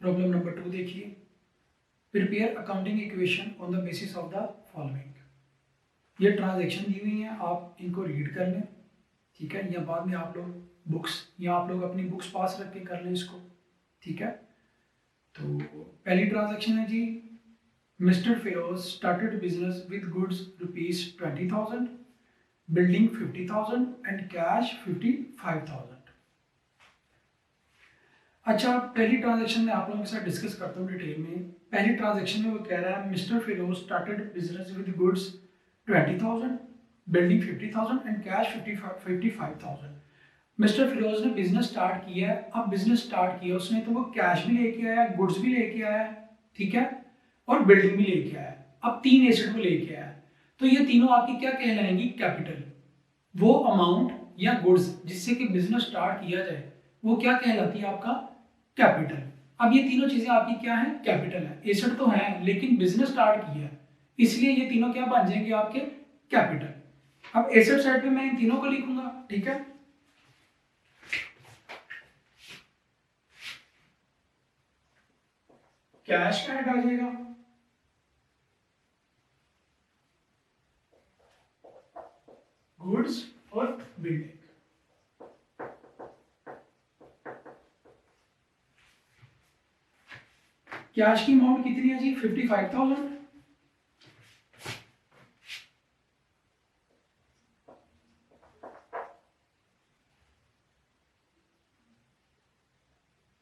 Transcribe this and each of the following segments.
Problem number 2 देखिए, prepare accounting equation on the basis of the following. ये transaction दी हुई हैं, आप इनको रीड कर लें, ठीक है, या बाद में आप लोग बुक्स या आप लोग अपनी बुक्स पास रख के कर लें इसको, ठीक है। तो पहली ट्रांजैक्शन है जी, mister Firoz started business with goods ₹20,000, building 50,000 and cash 55,000। अच्छा, पहली ट्रांजैक्शन में आप लोगों के साथ डिस्कस करता हूँ डिटेल में। पहली ट्रांजैक्शन में वो कह रहा है mister Firoz started business with goods 20,000, building 50,000 and cash 55,000। Mister Firoz ने बिजनेस स्टार्ट किया है। अब बिजनेस स्टार्ट किया उसने तो वो कैश भी लेके आया, गुड्स भी लेके आया, ठीक है, और बिल्डिंग भी लेके आया। अब 3 एसेट को लेके आया, तो ये तीनों आपकी क्या कहलाएंगी? कैपिटल। वो अमाउंट या गुड्स जिससे कि बिजनेस स्टार्ट किया जाए वो क्या कहलाती है? आपका कैपिटल। अब ये तीनों चीजें आपकी क्या है? कैपिटल है। एसेट तो है लेकिन बिजनेस स्टार्ट किया है, इसलिए ये तीनों क्या बन जाएंगे? आपके कैपिटल। अब एसेट साइड पे मैं इन तीनों को लिखूंगा, ठीक है। कैश का हेड आ जाएगा, गुड्स और बिल्डिंग। कैश की अमाउंट कितनी है जी? 55,000।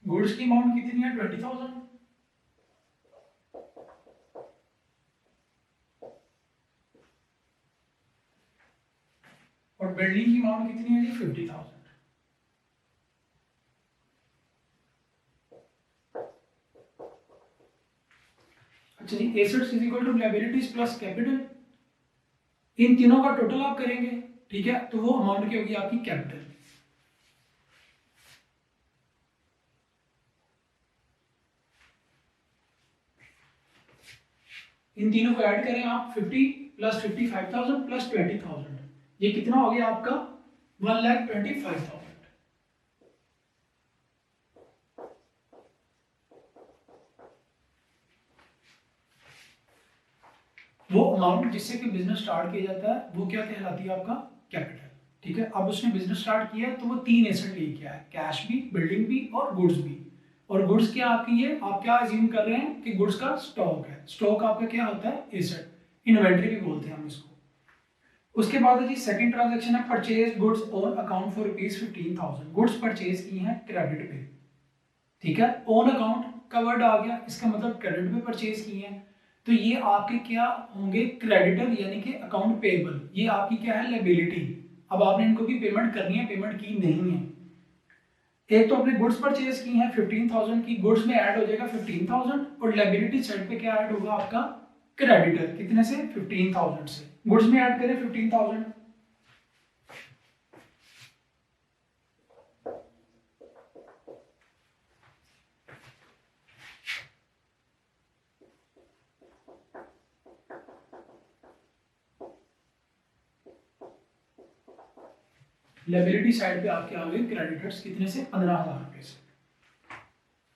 गुड्स की अमाउंट कितनी है? 20,000। और बिल्डिंग की अमाउंट कितनी है जी? 50,000। अच्छा जी, assets is equal to liabilities plus capital. इन तीनों का टोटल आप करेंगे, ठीक है, तो वो अमाउंट क्या होगी? आपकी कैपिटल। इन तीनों को ऐड करें आप, 50 प्लस 55,000 प्लस 20,000, ये कितना हो गया आपका? 1,25,000। वो अमाउंट जिससे कि बिजनेस स्टार्ट किया जाता है वो क्या कहलाती है? आपका कैपिटल, ठीक है। अब उसने बिजनेस स्टार्ट किया तो वो 3 एसेट लेके आया, कैश भी, बिल्डिंग भी और गुड्स भी। और गुड्स क्या आपकी है? आप क्या अज्यूम कर रहे हैं कि गुड्स का स्टॉक है। स्टॉक आपका क्या होता है? एसेट, इन्वेंटरी भी बोलते हैं हम इसको। उसके बाद जी सेकंड ट्रांजैक्शन है, purchase goods on account for ₹15,000। Goods purchase की हैं क्रेडिट पे, ठीक है। ऑन अकाउंट का वर्ड आ गया, इसका मतलब क्रेडिट पे परचेज की हैं, तो ये आपके क्या होंगे? क्रेडिटर, यानी कि अकाउंट पेएबल। ये आपकी क्या है? लायबिलिटी। अब आपने इनको भी पेमेंट करनी है, पेमेंट की नहीं है। एक तो अपने गुड्स परचेज की हैं 15,000 की, गुड्स में ऐड हो जाएगा 15,000, और लायबिलिटी साइड पे क्या ऐड होगा? आपका क्रेडिटर। कितने से? 15,000 से। गुड्स में ऐड करें 15,000, लायबिलिटी साइड पे आपके आ गए क्रेडिटर्स, कितने से? 15,000 रुपए से।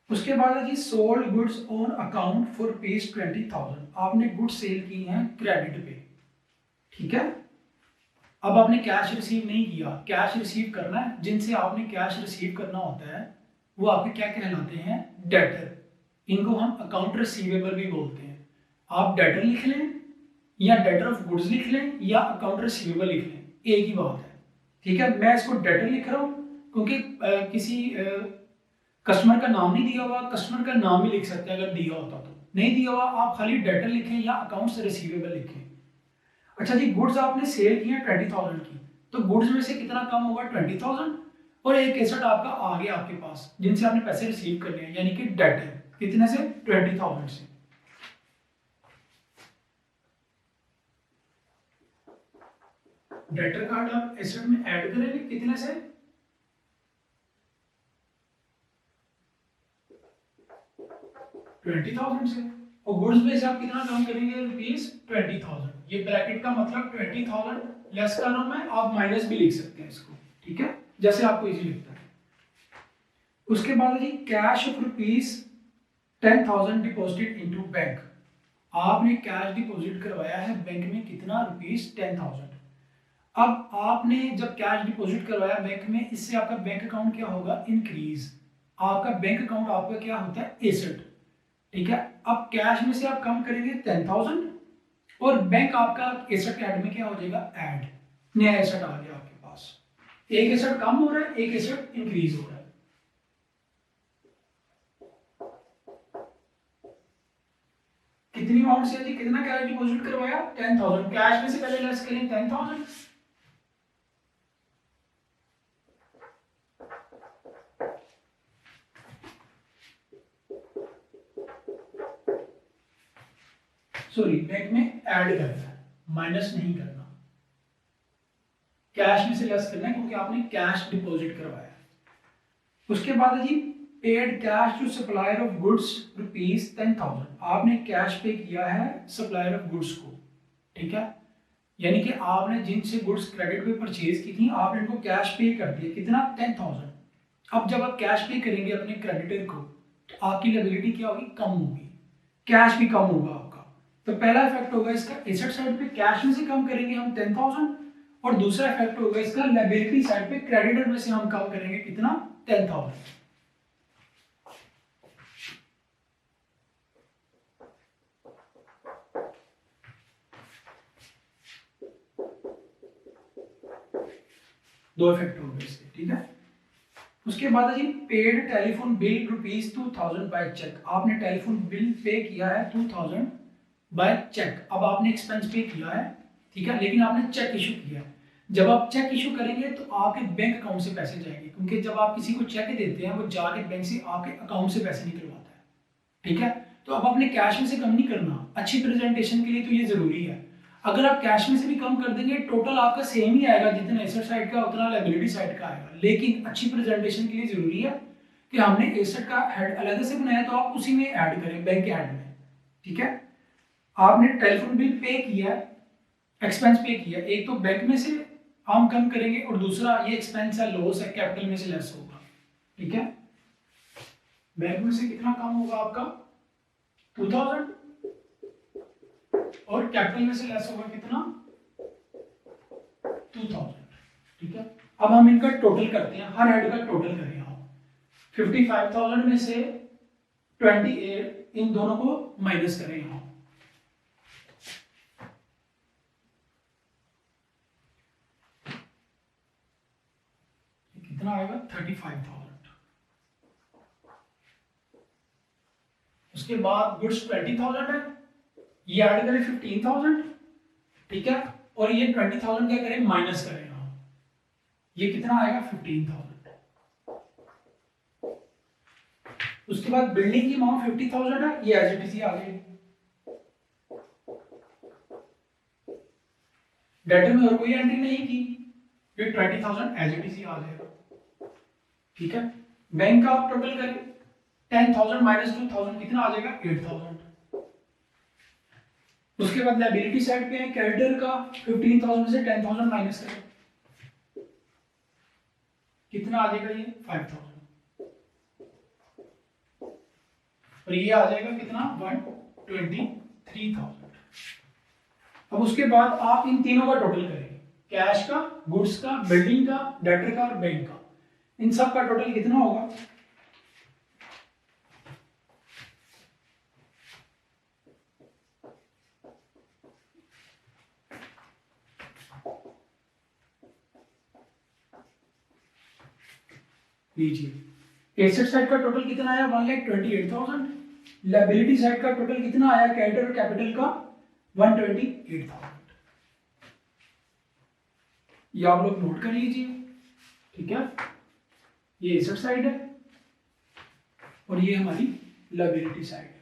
उसके बाद है जी sold goods on account for ₹20,000। आपने गुड्स सेल की हैं क्रेडिट पे, ठीक है। अब आपने कैश रिसीव नहीं किया, कैश रिसीव करना है। जिनसे आपने कैश रिसीव करना होता है वो आपके क्या कहलाते हैं? डेटर। इनको हम अकाउंट रिसीवेबल भी बोलते हैं। आप डेटर लिख लें या डेटर ऑफ गुड्स लिख लें या अकाउंट रिसीवेबल लिख लें, एक ही बात है, ठीक है। मैं इसको डेटर लिख रहा हूं क्योंकि किसी कस्टमर का नाम नहीं दिया हुआ, कस्टमर का नाम ही लिख सकते हैं अगर दिया होता तो। नहीं दिया हुआ, आप खाली डेटर लिखें या अकाउंट्स रिसीवेबल लिखें। अच्छा जी, गुड्स आपने सेल की है 20,000 की, तो गुड्स में से कितना कम होगा? 20,000। और एक एसेट आपका आ गया आपके पास जिनसे आपने पैसे रिसीव करने हैं, यानी कि डेटर। कितने से? 20,000 से। डेटर कार्ड आप एसेट में ऐड करेंगे कितने से? 20,000 से। और गुड्स में से आप कितना कम करेंगे? ₹20,000। ये ब्रैकेट का मतलब 20,000 लेस का नाम है, आप माइनस भी लिख सकते हैं इसको, ठीक है, जैसे आपको इजी लगता है। उसके बाद जी cash of rupees 10,000 deposited into bank, आपने कैश डिपॉजिट करवाया है बैंक में कितना, ₹10,000। अब आपने जब कैश डिपॉजिट करवाया बैंक में, इससे आपका बैंक अकाउंट क्या होगा, इंक्रीज। आपका बैंक अकाउंट आपका क्या होता है, एसेट, ठीक है। अब कैश में से आप कम करेंगे 10,000 और बैंक आपका एसेट के ऐड में क्या हो जाएगा, ऐड, नया एसेट आ गया आपके पास। एक एसेट कम हो रहा है, एक एसेट इंक्रीज हो रहा है। कितनी अमाउंट से जी, कितना कैश डिपॉजिट करवाया, 10,000। कैश में से पहले लेस करें 10,000, सॉरी बैंक में ऐड करना है, माइनस नहीं करना, कैश में से लेस करना है क्योंकि आपने कैश डिपॉजिट करवाया। उसके बाद है जी paid cash to supplier of goods ₹10,000, आपने कैश पे किया है सप्लायर ऑफ गुड्स को, ठीक है। यानी कि आपने जिनसे गुड्स क्रेडिट पे परचेज की थी, आपने इनको कैश पे कर दिया, कितना, 10,000। अब जब आप कैश पे करेंगे अपने क्रेडिटर को तो आपकी लायबिलिटी क्या होगी, कम होगी, कैश भी कम होगा आपका। तो पहला इफेक्ट होगा इसका एसेट साइड पे, कैश में से कम करेंगे हम 10,000, और दूसरा इफेक्ट होगा इसका लायबिलिटी साइड पे, क्रेडिटर में से हम कम करेंगे कितना, 10,000। दो इफेक्ट हो गए इसके, ठीक है। उसके बाद है जी paid telephone bill ₹2,000 by cheque, आपने टेलीफोन बिल पे किया है 2,000 बाय चेक। अब आपने एक्सपेंस पे किया है, ठीक है, लेकिन आपने चेक इशू किया है। जब आप चेक इशू करेंगे तो आपके बैंक अकाउंट से पैसे जाएंगे, क्योंकि जब आप किसी को चेक देते हैं वो जाके बैंक से आपके अकाउंट से पैसे निकलवाता है, ठीक है। तो अब आपने कैश में से कम नहीं करना, अच्छी प्रेजेंटेशन के लिए तो ये जरूरी है। अगर आप कैश में से भी कम कर देंगे, टोटल आपका सेम ही आएगा, जितना एसेट साइड का उतना लायबिलिटी साइड का आएगा। लेकिन अच्छी प्रेजेंटेशन के लिए जरूरी है कि हमने एसेट का हेड अलग से बनाया तो आप उसी में ऐड करें, बैंक के हेड में, ठीक है। आपने टेलीफोन बिल पे किया, एक्सपेंस पे किया, एक तो बैंक में से हम कम करेंगे और दूसरा ये एक्सपेंस है, लॉस है, कैपिटल में से लेस होगा, ठीक है। बैंक में से कितना कम होगा आपका, 2,000, और कैपिटल में से लेस होगा कितना, 2,000, ठीक है। अब हम इनका टोटल करते हैं, हर हेड का टोटल करें हम। 55,000 में से 28 इन दोनों को माइनस करें हम, कितना आएगा, 35,000। उसके बाद गुड्स 20,000 है, ये ऐड करें 15,000, ठीक है, और ये 20,000 क्या करें, माइनस करें हम, ये कितना आएगा, 15,000। उसके बाद बिल्डिंग की अमाउंट 50,000 है, ये एज इट इज आ गई। डेटर में और कोई एंट्री नहीं की, ये 20,000 एज इट इज आ जाएगा, ठीक है। बैंक का आप टोटल करें, 10,000 माइनस 2,000 कितना आ जाएगा, 8,000। उसके बाद लायबिलिटी साइड पे है क्रेडिटर का, 15,000 से 10,000 माइनस करें, कितना आ जाएगा, ये 5,000, और ये आ जाएगा कितना, 123,000। अब उसके बाद आप इन तीनों का टोटल करेंगे, कैश का, गुड्स का, बिल्डिंग का, डेटर का और बैंक का, इन सब का टोटल कितना होगा, लीजिए। एसेट साइड का टोटल कितना आया, 1,28,000। लायबिलिटी साइड का टोटल कितना आया, क्रेडिटर और कैपिटल का, 128,000। ये आप लोग नोट कर लीजिए, ठीक है। ये एसेट साइड है और ये हमारी लायबिलिटी साइड।